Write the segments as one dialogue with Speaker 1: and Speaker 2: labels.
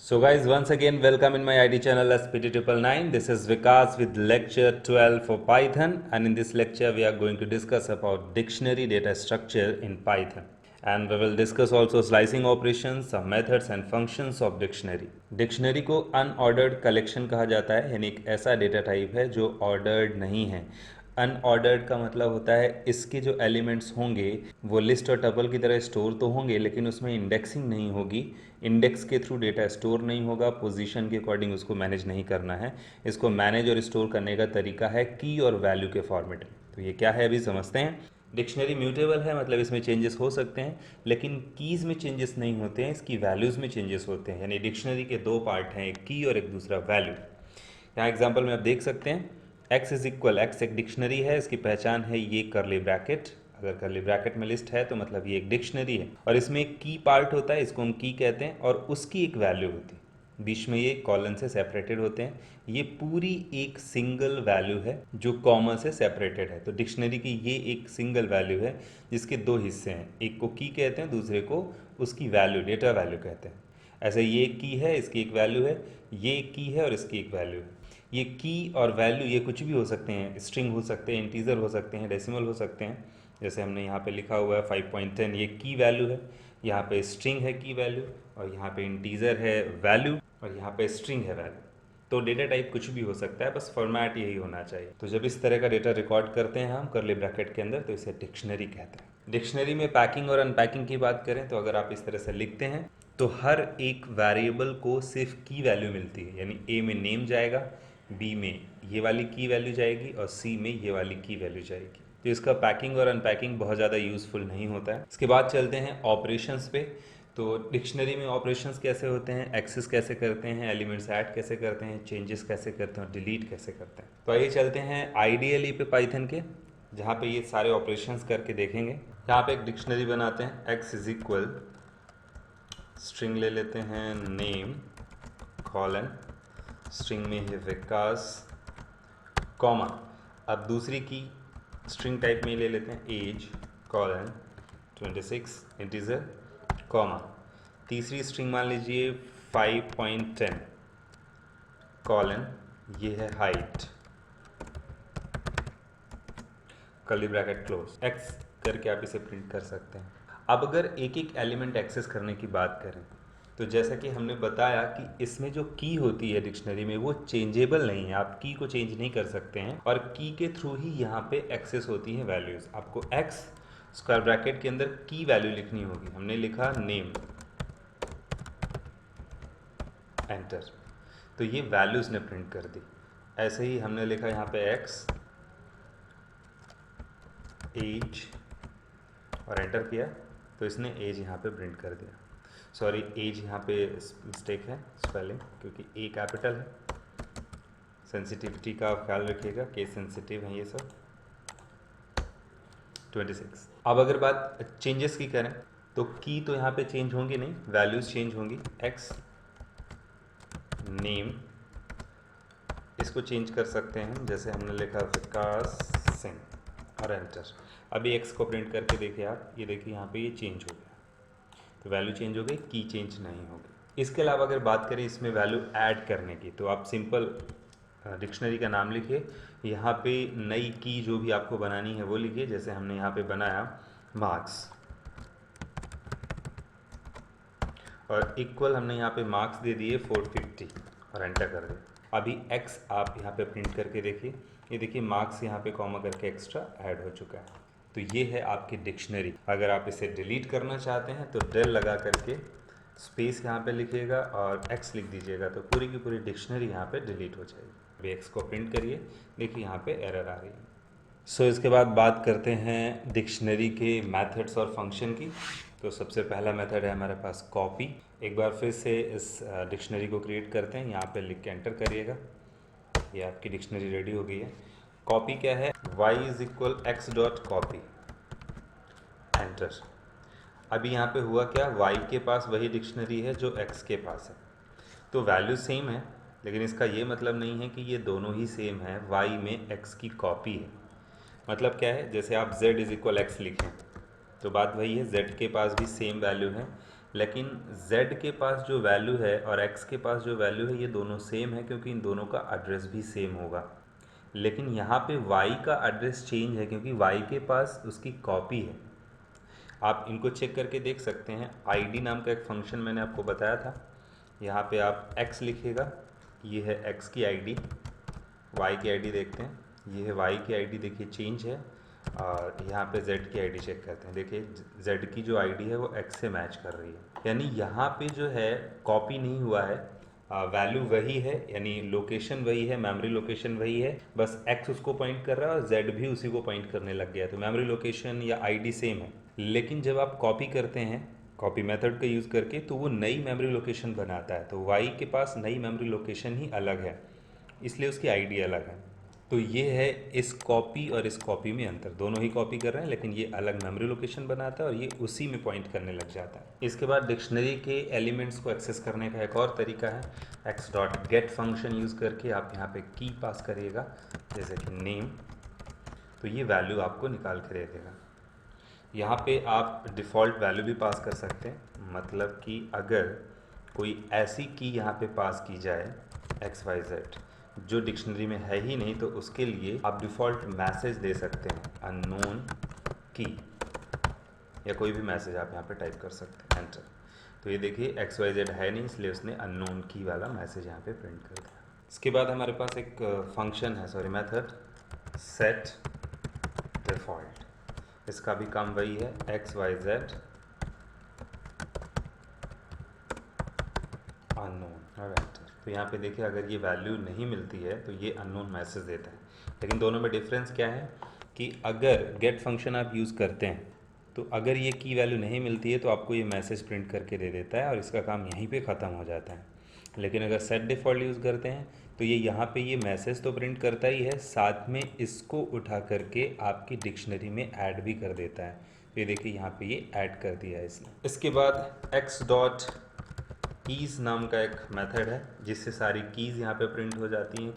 Speaker 1: So guys, once again welcome in my ID channel SPT999. This is Vikas with lecture 12 for Python, and in this lecture we are going to discuss about dictionary data structure in Python. And we will discuss also slicing operations, some methods and functions of dictionary. Dictionary को unordered collection कहा जाता है, यानी एक ऐसा data type है जो ordered नहीं है। अनऑर्डर्ड का मतलब होता है इसके जो एलिमेंट्स होंगे वो लिस्ट और टपल की तरह स्टोर तो होंगे, लेकिन उसमें इंडेक्सिंग नहीं होगी। इंडेक्स के थ्रू डेटा स्टोर नहीं होगा, पोजीशन के अकॉर्डिंग उसको मैनेज नहीं करना है। इसको मैनेज और स्टोर करने का तरीका है की और वैल्यू के फॉर्मेट में। तो ये क्या है अभी समझते हैं। डिक्शनरी म्यूटेबल है, मतलब इसमें चेंजेस हो सकते हैं, लेकिन कीज़ में चेंजेस नहीं होते हैं, इसकी वैल्यूज़ में चेंजेस होते हैं। यानी डिक्शनरी के दो पार्ट हैं, एक की और एक दूसरा वैल्यू। यहाँ एग्जांपल में आप देख सकते हैं x इज इक्वल, एक्स एक डिक्शनरी है, इसकी पहचान है ये करली ब्रैकेट। अगर करली ब्रैकेट में लिस्ट है तो मतलब ये एक डिक्शनरी है, और इसमें एक की पार्ट होता है, इसको हम की कहते हैं, और उसकी एक वैल्यू होती है। बीच में ये कॉलन से सेपरेटेड होते हैं। ये पूरी एक सिंगल वैल्यू है जो कॉमा से सेपरेटेड है। तो डिक्शनरी की ये एक सिंगल वैल्यू है जिसके दो हिस्से हैं, एक को की कहते हैं, दूसरे को उसकी वैल्यू, डेटा वैल्यू कहते हैं। ऐसे ये एक की है, इसकी एक वैल्यू है, ये एक की है और इसकी एक वैल्यू है। ये की और वैल्यू ये कुछ भी हो सकते हैं, स्ट्रिंग हो सकते हैं, इंटीजर हो सकते हैं, डेसिमल हो सकते हैं। जैसे हमने यहाँ पे लिखा हुआ है 5.10, ये की वैल्यू है, यहाँ पे स्ट्रिंग है की वैल्यू, और यहाँ पे इंटीजर है वैल्यू, और यहाँ पे स्ट्रिंग है वैल्यू। तो डेटा टाइप कुछ भी हो सकता है, बस फॉर्मेट यही होना चाहिए। तो जब इस तरह का डेटा रिकॉर्ड करते हैं हम करली ब्रैकेट के अंदर, तो इसे डिक्शनरी कहते हैं। डिक्शनरी में पैकिंग और अनपैकिंग की बात करें तो अगर आप इस तरह से लिखते हैं तो हर एक वेरिएबल को सिर्फ की वैल्यू मिलती है। यानी ए में नेम जाएगा, बी में ये वाली की वैल्यू जाएगी, और सी में ये वाली की वैल्यू जाएगी। तो इसका पैकिंग और अनपैकिंग बहुत ज़्यादा यूज़फुल नहीं होता है। इसके बाद चलते हैं ऑपरेशंस पे। तो डिक्शनरी में ऑपरेशंस कैसे होते हैं, एक्सेस कैसे करते हैं, एलिमेंट्स ऐड कैसे करते हैं, चेंजेस कैसे करते हैं और डिलीट कैसे करते हैं। तो आइए चलते हैं आईडीएलई पे पाइथन के, जहाँ पे ये सारे ऑपरेशंस करके देखेंगे। यहाँ पे एक डिक्शनरी बनाते हैं, एक्स इज इक्वल, स्ट्रिंग ले लेते हैं नेम कॉलन, स्ट्रिंग में है विकास, कॉमा। अब दूसरी की स्ट्रिंग टाइप में ले लेते हैं एज कॉलन 26 इंटीजर, कॉमा। तीसरी स्ट्रिंग मान लीजिए 5.10 कॉलन, ये है height, curly bracket close, x करके आप इसे प्रिंट कर सकते हैं। अब अगर एक एक एलिमेंट एक्सेस करने की बात करें तो जैसा कि हमने बताया कि इसमें जो की होती है डिक्शनरी में वो चेंजेबल नहीं है, आप की को चेंज नहीं कर सकते हैं, और की के थ्रू ही यहाँ पे एक्सेस होती है वैल्यूज़। आपको एक्स स्क्वायर ब्रैकेट के अंदर की वैल्यू लिखनी होगी। हमने लिखा नेम, एंटर, तो ये वैल्यूज़ ने प्रिंट कर दी। ऐसे ही हमने लिखा यहाँ पे एक्स एज और एंटर किया, तो इसने एज यहाँ पे प्रिंट कर दिया। सॉरी, एज यहाँ पे मिस्टेक है स्पेलिंग, क्योंकि ए कैपिटल है। सेंसिटिविटी का आप ख्याल रखिएगा, केस सेंसिटिव है ये सब। 26। अब अगर बात चेंजेस की करें तो की तो यहाँ पे चेंज होंगी नहीं, वैल्यूज चेंज होंगी। एक्स नेम, इसको चेंज कर सकते हैं, जैसे हमने लिखा विकास सिंह और एंटर। अभी एक्स को प्रिंट करके देखिए आप, ये देखिए यहाँ पे ये चेंज हो गया, तो वैल्यू चेंज हो गई, की चेंज नहीं होगी। इसके अलावा अगर बात करें इसमें वैल्यू ऐड करने की, तो आप सिंपल डिक्शनरी का नाम लिखिए, यहाँ पे नई की जो भी आपको बनानी है वो लिखिए। जैसे हमने यहाँ पे बनाया मार्क्स, और इक्वल हमने यहाँ पे मार्क्स दे दिए 450 और एंटर कर दिया। अभी x आप यहाँ पे प्रिंट करके देखिए, ये देखिए मार्क्स यहाँ पे कॉमा करके एक्स्ट्रा ऐड हो चुका है। तो ये है आपकी डिक्शनरी। अगर आप इसे डिलीट करना चाहते हैं तो डेल लगा करके स्पेस यहाँ पे लिखिएगा और x लिख दीजिएगा, तो पूरी की पूरी डिक्शनरी यहाँ पे डिलीट हो जाएगी। अभी x को प्रिंट करिए, देखिए यहाँ पे एरर आ रही है। सो इसके बाद बात करते हैं डिक्शनरी के मेथड्स और फंक्शन की। तो सबसे पहला मेथड है हमारे पास कॉपी। एक बार फिर से इस डिक्शनरी को क्रिएट करते हैं, यहाँ पे लिख के एंटर करिएगा, ये आपकी डिक्शनरी रेडी हो गई है। कॉपी क्या है, y is equal x dot copy, enter. अभी यहाँ पे हुआ क्या, y के पास वही डिक्शनरी है जो x के पास है, तो वैल्यू सेम है, लेकिन इसका ये मतलब नहीं है कि ये दोनों ही सेम है। y में x की कॉपी है। मतलब क्या है, जैसे आप z इज इक्वल एक्स लिखें तो बात वही है, z के पास भी सेम वैल्यू है, लेकिन z के पास जो वैल्यू है और x के पास जो वैल्यू है ये दोनों सेम है, क्योंकि इन दोनों का एड्रेस भी सेम होगा। लेकिन यहाँ पे y का एड्रेस चेंज है क्योंकि y के पास उसकी कॉपी है। आप इनको चेक करके देख सकते हैं। id नाम का एक फंक्शन मैंने आपको बताया था, यहाँ पे आप x लिखिएगा, ये है x की id, y की id देखते हैं, ये है y की id, देखिए चेंज है। और यहाँ पे z की id चेक करते हैं, देखिए z की जो id है वो x से मैच कर रही है, यानी यहाँ पे जो है कॉपी नहीं हुआ है, वैल्यू वही है, यानी लोकेशन वही है, मेमोरी लोकेशन वही है, बस x उसको पॉइंट कर रहा है और z भी उसी को पॉइंट करने लग गया, तो मेमोरी लोकेशन या id सेम है। लेकिन जब आप कॉपी करते हैं कॉपी मेथड का यूज़ करके, तो वो नई मेमोरी लोकेशन बनाता है, तो y के पास नई मेमोरी लोकेशन ही अलग है, इसलिए उसकी id अलग है। तो ये है इस कॉपी और इस कॉपी में अंतर, दोनों ही कॉपी कर रहे हैं लेकिन ये अलग मेमोरी लोकेशन बनाता है और ये उसी में पॉइंट करने लग जाता है। इसके बाद डिक्शनरी के एलिमेंट्स को एक्सेस करने का एक और तरीका है, x.get फंक्शन यूज़ करके आप यहाँ पे की पास करिएगा, जैसे कि नेम, तो ये वैल्यू आपको निकाल के दे देगा। यहाँ पे आप डिफ़ॉल्ट वैल्यू भी पास कर सकते हैं, मतलब कि अगर कोई ऐसी की यहाँ पे पास की जाए XYZ जो डिक्शनरी में है ही नहीं, तो उसके लिए आप डिफ़ॉल्ट मैसेज दे सकते हैं, अननोन की, या कोई भी मैसेज आप यहाँ पे टाइप कर सकते हैं, एंटर। तो ये देखिए XYZ है नहीं, इसलिए उसने अननोन की वाला मैसेज यहाँ पे प्रिंट कर दिया। इसके बाद हमारे पास एक फंक्शन है, सॉरी मेथड, सेट डिफ़ॉल्ट, इसका भी काम वही है, XYZ अननोन और एंटर। तो यहाँ पे देखिए अगर ये वैल्यू नहीं मिलती है तो ये अननोन मैसेज देता है, लेकिन दोनों में डिफरेंस क्या है कि अगर गेट फंक्शन आप यूज़ करते हैं तो अगर ये की वैल्यू नहीं मिलती है तो आपको ये मैसेज प्रिंट करके दे देता है और इसका काम यहीं पे ख़त्म हो जाता है। लेकिन अगर सेट डिफ़ॉल्ट यूज़ करते हैं तो ये यहाँ पे ये मैसेज तो प्रिंट करता ही है, साथ में इसको उठा करके आपकी डिक्शनरी में ऐड भी कर देता है। तो ये देखिए यहाँ पे ये ऐड कर दिया है इसने। इसके बाद x.keys नाम का एक मेथड है जिससे सारी कीज़ यहाँ पे प्रिंट हो जाती हैं।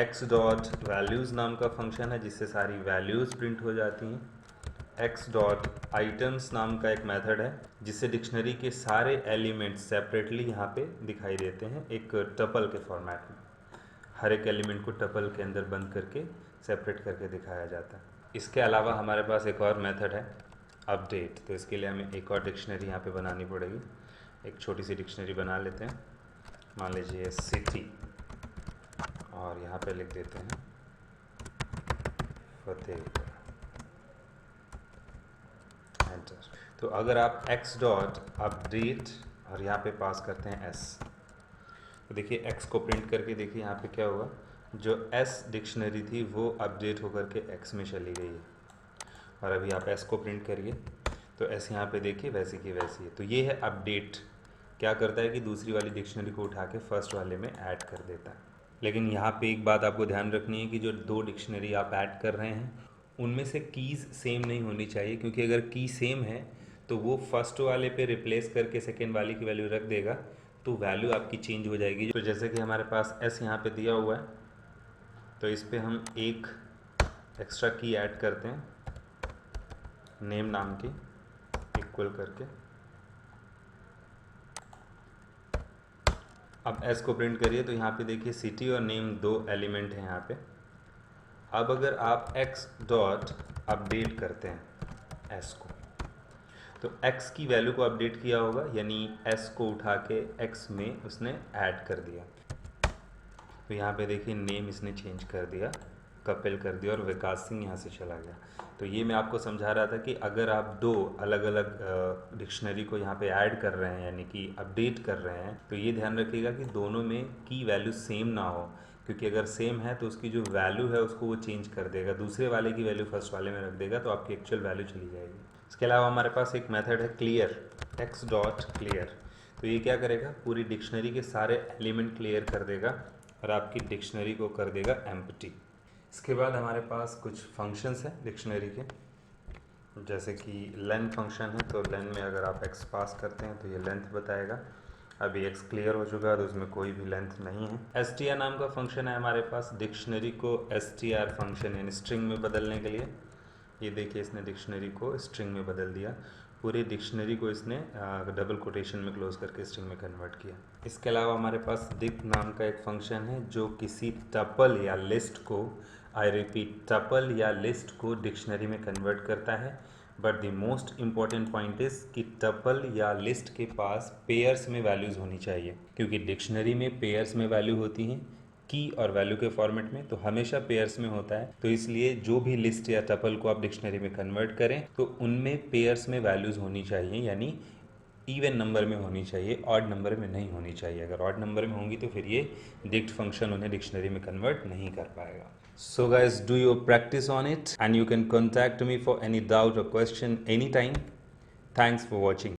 Speaker 1: x.values नाम का फंक्शन है जिससे सारी वैल्यूज़ प्रिंट हो जाती हैं। x.items नाम का एक मेथड है जिससे डिक्शनरी के सारे एलिमेंट्स सेपरेटली यहाँ पे दिखाई देते हैं एक टपल के फॉर्मेट में, हर एक एलिमेंट को टपल के अंदर बंद करके सेपरेट करके दिखाया जाता है। इसके अलावा हमारे पास एक और मेथड है अपडेट, तो इसके लिए हमें एक और डिक्शनरी यहाँ पे बनानी पड़ेगी। एक छोटी सी डिक्शनरी बना लेते हैं, मान लीजिए सिटी, और यहाँ पे लिख देते हैं फतेहपुर, एंटर। तो अगर आप x.update और यहाँ पे पास करते हैं s, तो देखिए x को प्रिंट करके देखिए यहाँ पे क्या होगा, जो s डिक्शनरी थी वो अपडेट होकर के x में चली गई है, और अभी आप s को प्रिंट करिए तो s यहाँ पे देखिए वैसी की वैसी है। तो ये है अपडेट, क्या करता है कि दूसरी वाली डिक्शनरी को उठा के फर्स्ट वाले में ऐड कर देता है। लेकिन यहाँ पे एक बात आपको ध्यान रखनी है कि जो दो डिक्शनरी आप ऐड कर रहे हैं उनमें से कीज़ सेम नहीं होनी चाहिए, क्योंकि अगर की सेम है तो वो फर्स्ट वाले पे रिप्लेस करके सेकेंड वाले की वैल्यू रख देगा, तो वैल्यू आपकी चेंज हो जाएगी। तो जैसे कि हमारे पास s यहाँ पे दिया हुआ है, तो इस पर हम एक एक्स्ट्रा की ऐड करते हैं, नेम नाम की, इक्वल करके। अब s को प्रिंट करिए तो यहाँ पे देखिए सिटी और नेम दो एलिमेंट हैं यहाँ पे। अब अगर आप x.अपडेट करते हैं s को, तो x की वैल्यू को अपडेट किया होगा, यानी s को उठा के x में उसने ऐड कर दिया। तो यहाँ पे देखिए नेम इसने चेंज कर दिया, कपिल कर दिया, और विकास सिंह यहाँ से चला गया। तो ये मैं आपको समझा रहा था कि अगर आप दो अलग अलग डिक्शनरी को यहाँ पे ऐड कर रहे हैं, यानी कि अपडेट कर रहे हैं, तो ये ध्यान रखिएगा कि दोनों में की वैल्यू सेम ना हो, क्योंकि अगर सेम है तो उसकी जो वैल्यू है उसको वो चेंज कर देगा, दूसरे वाले की वैल्यू फर्स्ट वाले में रख देगा, तो आपकी एक्चुअल वैल्यू चली जाएगी। इसके अलावा हमारे पास एक मेथड है क्लियर, x.clear। तो ये क्या करेगा, पूरी डिक्शनरी के सारे एलिमेंट क्लियर कर देगा और आपकी डिक्शनरी को कर देगा एम्प्टी। इसके बाद हमारे पास कुछ फंक्शंस हैं डिक्शनरी के, जैसे कि लेन फंक्शन है, तो लेन में अगर आप x पास करते हैं तो ये लेंथ बताएगा। अभी x क्लियर हो चुका है तो उसमें कोई भी लेंथ नहीं है। str नाम का फंक्शन है हमारे पास डिक्शनरी को str फंक्शन यानी स्ट्रिंग में बदलने के लिए। ये देखिए इसने डिक्शनरी को स्ट्रिंग में बदल दिया। पूरे डिक्शनरी को इसने डबल कोटेशन में क्लोज करके स्ट्रिंग में कन्वर्ट किया। इसके अलावा हमारे पास dict नाम का एक फंक्शन है जो किसी टपल या लिस्ट को, आई रिपीट, टपल या लिस्ट को डिक्शनरी में कन्वर्ट करता है। But the most important point is कि टपल या लिस्ट के पास पेयर्स में वैल्यूज़ होनी चाहिए, क्योंकि डिक्शनरी में पेयर्स में वैल्यू होती हैं की और वैल्यू के फॉर्मेट में, तो हमेशा पेयर्स में होता है। तो इसलिए जो भी लिस्ट या टपल को आप डिक्शनरी में कन्वर्ट करें तो उनमें पेयर्स में वैल्यूज़ होनी चाहिए, यानी इवन नंबर में होनी चाहिए, ऑड नंबर में नहीं होनी चाहिए। अगर ऑड नंबर में होंगी तो फिर ये डिक्ट फंक्शन उन्हें डिक्शनरी में कन्वर्ट नहीं कर पाएगा। So guys, do your practice on it and you can contact me for any doubt or question anytime. Thanks for watching.